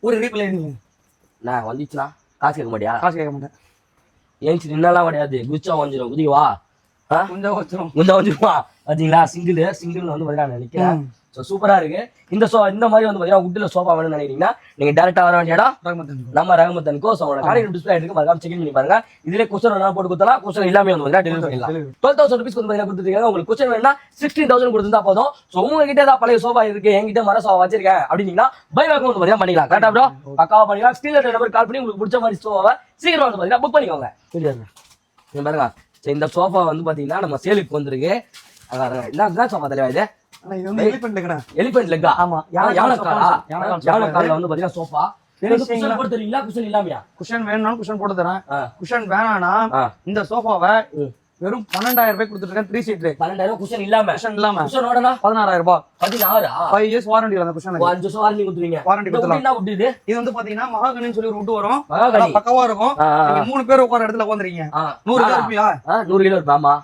ஒரு ரீப்ளே நான் வந்துச்சுனா காசு கேட்க மாட்டியா? காசு கேட்க மாட்டேன். ஏஞ்சி நின்னாலாம் கிடையாது, குச்சா வந்துடும். குதிவா கொஞ்சம் வந்துருமா? பாத்தீங்களா, சிங்கிள் வந்து பார்த்தீங்கன்னா நினைக்கிறேன். ஸோ சூப்பரா இருக்கு. இந்த மாதிரி வந்து பார்த்தீங்கன்னா உட்ல சோஃபா வேணும்னு நினைக்கிறீங்கன்னா நீங்க டேரக்டா வர வேண்டிய இடம் நம்ம ரஹமத்தன்கோ. ஸோ உங்களோட காலையில் டிஸ்பிளே இருக்கு, மறக்காம செக் பண்ணி பாருங்க. இதுல கொஸ்டின் வேணா போட்டு கொடுத்தலாம், கொஸ்டின் எல்லாமே வந்து டெலிவரி பண்ணிடலாம். 12,000 rupees வந்து கொடுத்துருக்காங்க. உங்களுக்கு கொஸ்டின் வேணா 16,000 கொடுத்துருந்தா போதும். ஸோ உங்ககிட்ட ஏதாவது பழைய சோஃபா இருக்கு, என்கிட்ட மர சோஃபா வச்சிருக்கேன் அப்படின்னீங்கன்னா பை பேக் வந்து பார்த்தீங்கன்னா பண்ணிக்கலாம். கரெக்டா ப்ரோ? பக்காவா பண்ணிக்கலாம். ஸ்கிரீன்ல நம்பர் கால் பண்ணி உங்களுக்கு பிடிச்ச மாதிரி சோஃபாவை சீக்கிரம் வந்து பார்த்தீங்கன்னா புக் பண்ணிக்கோங்க. பாருங்க, இந்த சோஃபா வந்து பாத்தீங்கன்னா நம்ம சேலுக்கு வந்திருக்கு. என்ன சோஃபா தலைவா இது? எலிபென்ட் லெக்கா? ஆமா, யானை கால்ல வந்து பாத்தீங்கன்னா சோஃபா. குஷன் போட்டு தரீங்களா? குஷன் இல்லாமையா? குஷன் வேணும்னா குஷன் போட்டு தரேன். குஷன் வேணானா இந்த சோஃபாவை வெறும் 12,000 ரூபாய் கொடுத்துருக்கேன். 3 சீட் 12,000 குஷன் இல்லாம. குஷன் ஓடனா 16,000 ரூபாய். 16 5 இயர்ஸ் வாரண்டி வர குஷன். 5 வருஷம் வாரண்டி கொடுத்துருவீங்க. வாரண்டி கொடுத்தலாம். என்ன வுட் இது வந்து பாத்தீங்கன்னா மகாகனின்னு சொல்லி ஒரு வுட் வரும். பக்கவா இருக்கும். நீங்க 3 பேர் உட்கார இடத்துல உட்கார்ந்தீங்க. 100 கிலோ இருப்பியா? 100 கிலோ இருப்பாமா?